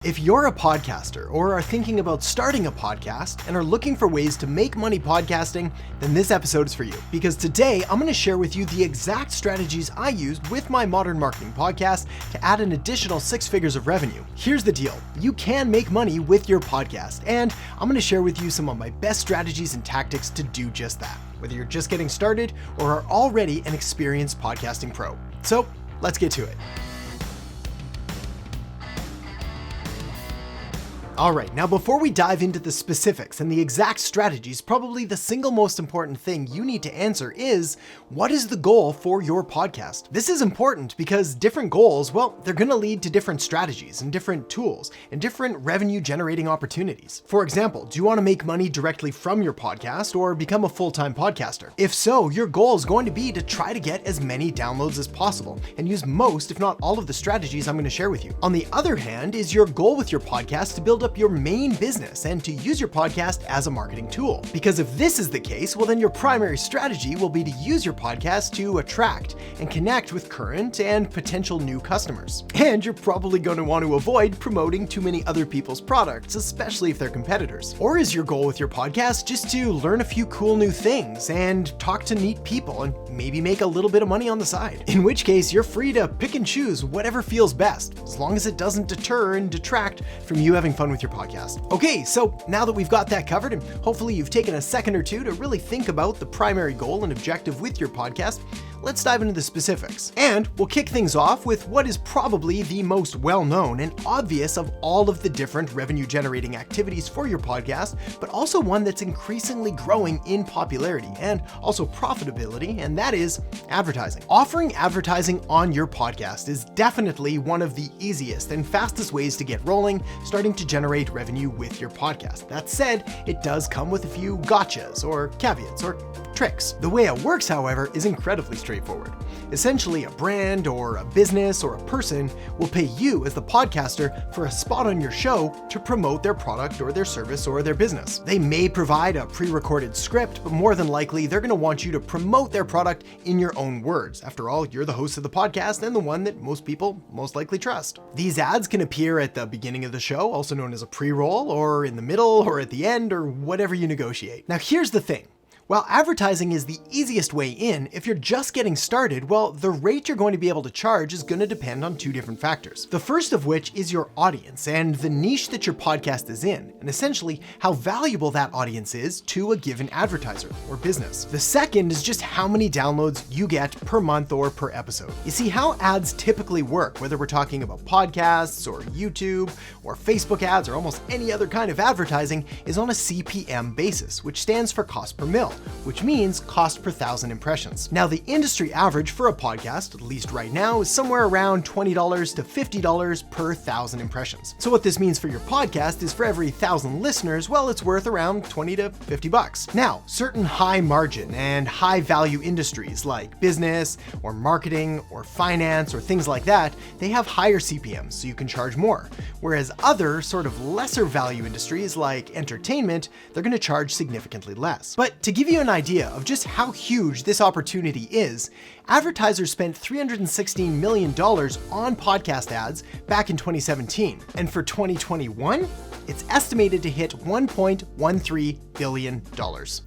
If you're a podcaster or are thinking about starting a podcast and are looking for ways to make money podcasting, then this episode is for you. Because today I'm going to share with you the exact strategies I used with my modern marketing podcast to add an additional 6 figures of revenue. Here's the deal. You can make money with your podcast, and I'm going to share with you some of my best strategies and tactics to do just that, whether you're just getting started or are already an experienced podcasting pro. So let's get to it. All right, now before we dive into the specifics and the exact strategies, probably the single most important thing you need to answer is, what is the goal for your podcast? This is important because different goals, well, they're gonna lead to different strategies and different tools and different revenue generating opportunities. For example, do you wanna make money directly from your podcast or become a full-time podcaster? If so, your goal is going to be to try to get as many downloads as possible and use most, if not all of the strategies I'm gonna share with you. On the other hand, is your goal with your podcast to build up your main business and to use your podcast as a marketing tool. Because if this is the case, well then your primary strategy will be to use your podcast to attract and connect with current and potential new customers. And you're probably going to want to avoid promoting too many other people's products, especially if they're competitors. Or is your goal with your podcast just to learn a few cool new things and talk to neat people and maybe make a little bit of money on the side? In which case, you're free to pick and choose whatever feels best, as long as it doesn't deter and detract from you having fun with your podcast. Okay, so now that we've got that covered, and hopefully you've taken a second or two to really think about the primary goal and objective with your podcast, let's dive into the specifics. And we'll kick things off with what is probably the most well-known and obvious of all of the different revenue-generating activities for your podcast, but also one that's increasingly growing in popularity and also profitability, and that is advertising. Offering advertising on your podcast is definitely one of the easiest and fastest ways to get rolling, starting to generate revenue with your podcast. That said, it does come with a few gotchas or caveats or tricks. The way it works, however, is incredibly straightforward. Essentially, a brand or a business or a person will pay you as the podcaster for a spot on your show to promote their product or their service or their business. They may provide a pre-recorded script, but more than likely, they're going to want you to promote their product in your own words. After all, you're the host of the podcast and the one that most people most likely trust. These ads can appear at the beginning of the show, also known as a pre-roll, or in the middle, or at the end, or whatever you negotiate. Now, here's the thing. While advertising is the easiest way in, if you're just getting started, well, the rate you're going to be able to charge is going to depend on 2 different factors. The first of which is your audience and the niche that your podcast is in, and essentially how valuable that audience is to a given advertiser or business. The second is just how many downloads you get per month or per episode. You see, how ads typically work, whether we're talking about podcasts or YouTube or Facebook ads or almost any other kind of advertising, is on a CPM basis, which stands for cost per mil, which means cost per 1,000 impressions. Now, the industry average for a podcast, at least right now, is somewhere around $20 to $50 per 1,000 impressions. So what this means for your podcast is for every 1,000 listeners, well, it's worth around 20 to 50 bucks. Now, certain high margin and high value industries like business or marketing or finance or things like that, they have higher CPMs, so you can charge more. Whereas other sort of lesser value industries like entertainment, they're going to charge significantly less. But to give you an idea of just how huge this opportunity is, advertisers spent $316 million on podcast ads back in 2017. And for 2021, it's estimated to hit $1.13 billion.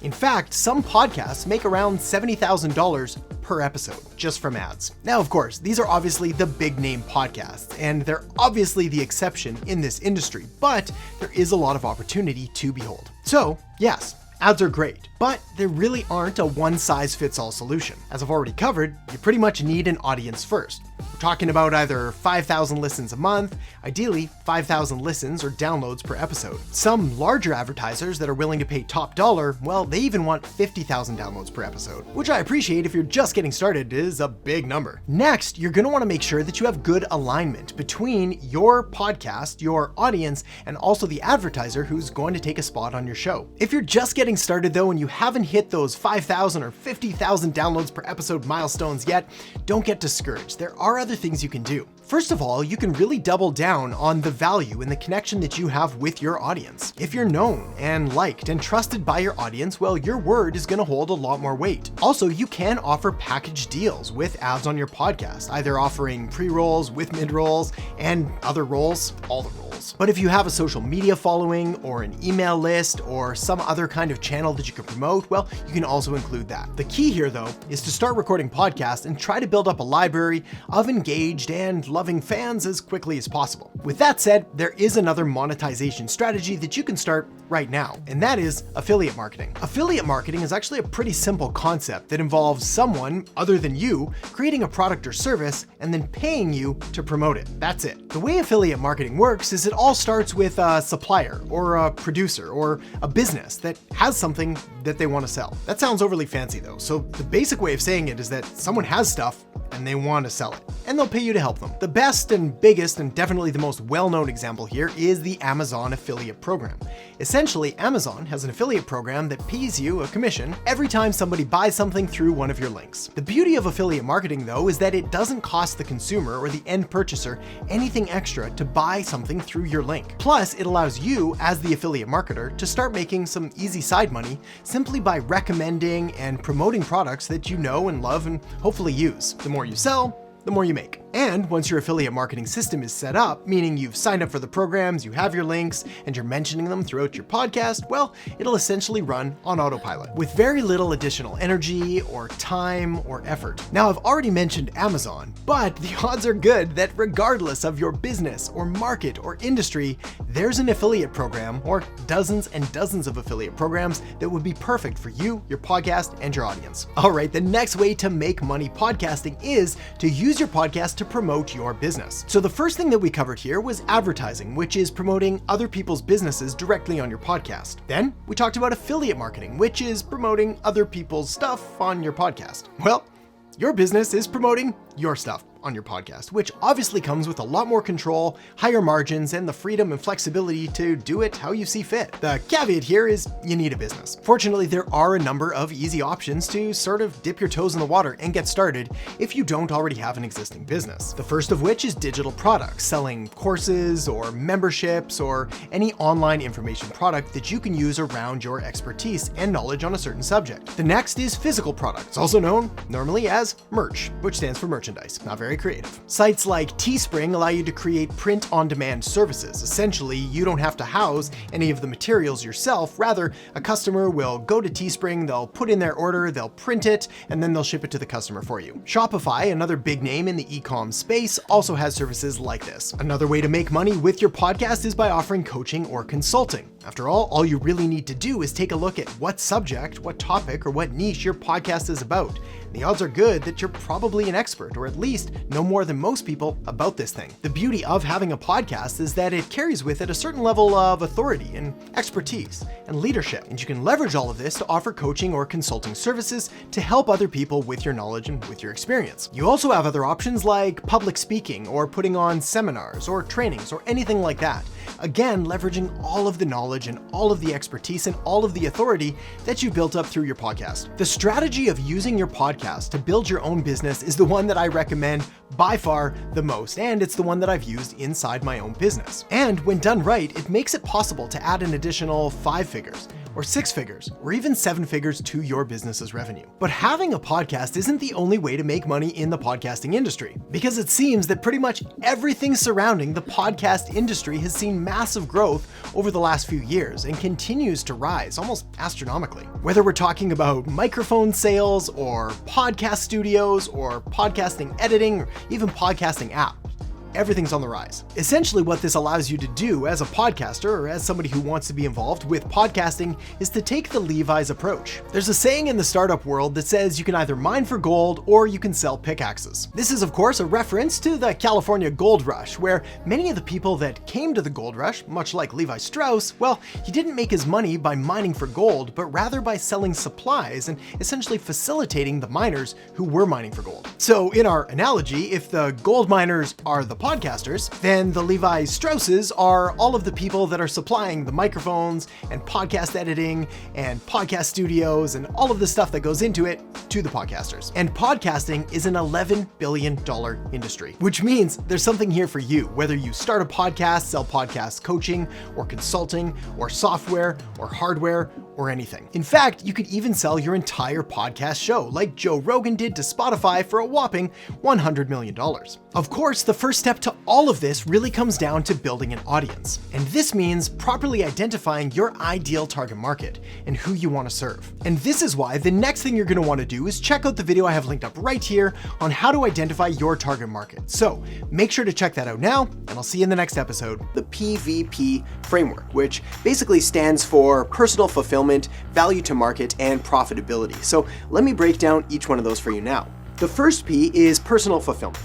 In fact, some podcasts make around $70,000 per episode just from ads. Now, of course, these are obviously the big name podcasts, and they're obviously the exception in this industry, but there is a lot of opportunity to behold. So, yes, ads are great, but there really aren't a one-size-fits-all solution. As I've already covered, you pretty much need an audience first. We're talking about either 5,000 listens a month, ideally 5,000 listens or downloads per episode. Some larger advertisers that are willing to pay top dollar, well, they even want 50,000 downloads per episode, which I appreciate if you're just getting started is a big number. Next, you're going to want to make sure that you have good alignment between your podcast, your audience, and also the advertiser who's going to take a spot on your show. If you're just getting started though and you haven't hit those 5,000 or 50,000 downloads per episode milestones yet, don't get discouraged. There are other things you can do. First of all, you can really double down on the value and the connection that you have with your audience. If you're known and liked and trusted by your audience, well, your word is going to hold a lot more weight. Also, you can offer package deals with ads on your podcast, either offering pre-rolls with mid-rolls and other rolls, all the rolls. But if you have a social media following or an email list or some other kind of channel that you can promote, well, you can also include that. The key here, though, is to start recording podcasts and try to build up a library of engaged and loving fans as quickly as possible. With that said, there is another monetization strategy that you can start right now, and that is affiliate marketing. Affiliate marketing is actually a pretty simple concept that involves someone other than you creating a product or service and then paying you to promote it. That's it. The way affiliate marketing works is it all starts with a supplier or a producer or a business that has something that they want to sell. That sounds overly fancy though, so the basic way of saying it is that someone has stuff and they want to sell it, and they'll pay you to help them. The best and biggest and definitely the most well-known example here is the Amazon affiliate program. Essentially, Amazon has an affiliate program that pays you a commission every time somebody buys something through one of your links. The beauty of affiliate marketing, though, is that it doesn't cost the consumer or the end purchaser anything extra to buy something through your link. Plus, it allows you, as the affiliate marketer, to start making some easy side money simply by recommending and promoting products that you know and love and hopefully use. The more you sell, the more you make. And once your affiliate marketing system is set up, meaning you've signed up for the programs, you have your links, and you're mentioning them throughout your podcast, well, it'll essentially run on autopilot with very little additional energy or time or effort. Now, I've already mentioned Amazon, but the odds are good that regardless of your business or market or industry, there's an affiliate program or dozens and dozens of affiliate programs that would be perfect for you, your podcast, and your audience. All right, the next way to make money podcasting is to use your podcast to promote your business. So the first thing that we covered here was advertising, which is promoting other people's businesses directly on your podcast. Then we talked about affiliate marketing, which is promoting other people's stuff on your podcast. Well, your business is promoting your stuff on your podcast, which obviously comes with a lot more control, higher margins, and the freedom and flexibility to do it how you see fit. The caveat here is you need a business. Fortunately, there are a number of easy options to sort of dip your toes in the water and get started if you don't already have an existing business. The first of which is digital products, selling courses or memberships or any online information product that you can use around your expertise and knowledge on a certain subject. The next is physical products, also known normally as merch, which stands for merchandise. Not very creative. Sites like Teespring allow you to create print-on-demand services. Essentially, you don't have to house any of the materials yourself. Rather, a customer will go to Teespring, they'll put in their order, they'll print it, and then they'll ship it to the customer for you. Shopify, another big name in the e-com space, also has services like this. Another way to make money with your podcast is by offering coaching or consulting. After all you really need to do is take a look at what subject, what topic, or what niche your podcast is about. The odds are good that you're probably an expert, or at least know more than most people about this thing. The beauty of having a podcast is that it carries with it a certain level of authority and expertise and leadership, and you can leverage all of this to offer coaching or consulting services to help other people with your knowledge and with your experience. You also have other options like public speaking or putting on seminars or trainings or anything like that. Again, leveraging all of the knowledge and all of the expertise and all of the authority that you've built up through your podcast. The strategy of using your podcast to build your own business is the one that I recommend by far the most, and it's the one that I've used inside my own business. And when done right, it makes it possible to add an additional 5 figures, or 6 figures, or even 7 figures to your business's revenue. But having a podcast isn't the only way to make money in the podcasting industry, because it seems that pretty much everything surrounding the podcast industry has seen massive growth over the last few years and continues to rise almost astronomically. Whether we're talking about microphone sales or podcast studios or podcasting editing or even podcasting apps, everything's on the rise. Essentially, what this allows you to do as a podcaster or as somebody who wants to be involved with podcasting is to take the Levi's approach. There's a saying in the startup world that says you can either mine for gold or you can sell pickaxes. This is, of course, a reference to the California gold rush, where many of the people that came to the gold rush, much like Levi Strauss, well, he didn't make his money by mining for gold, but rather by selling supplies and essentially facilitating the miners who were mining for gold. So in our analogy, if the gold miners are the podcasters, then the Levi Strausses are all of the people that are supplying the microphones and podcast editing and podcast studios and all of the stuff that goes into it to the podcasters. And podcasting is an $11 billion industry, which means there's something here for you, whether you start a podcast, sell podcast coaching or consulting or software or hardware or anything. In fact, you could even sell your entire podcast show like Joe Rogan did to Spotify for a whopping $100 million. Of course, the first step to all of this really comes down to building an audience. And this means properly identifying your ideal target market and who you want to serve. And this is why the next thing you're going to want to do is check out the video I have linked up right here on how to identify your target market. So make sure to check that out now, and I'll see you in the next episode. The PVP framework, which basically stands for personal fulfillment, value to market, and profitability. So let me break down each one of those for you now. The first P is personal fulfillment.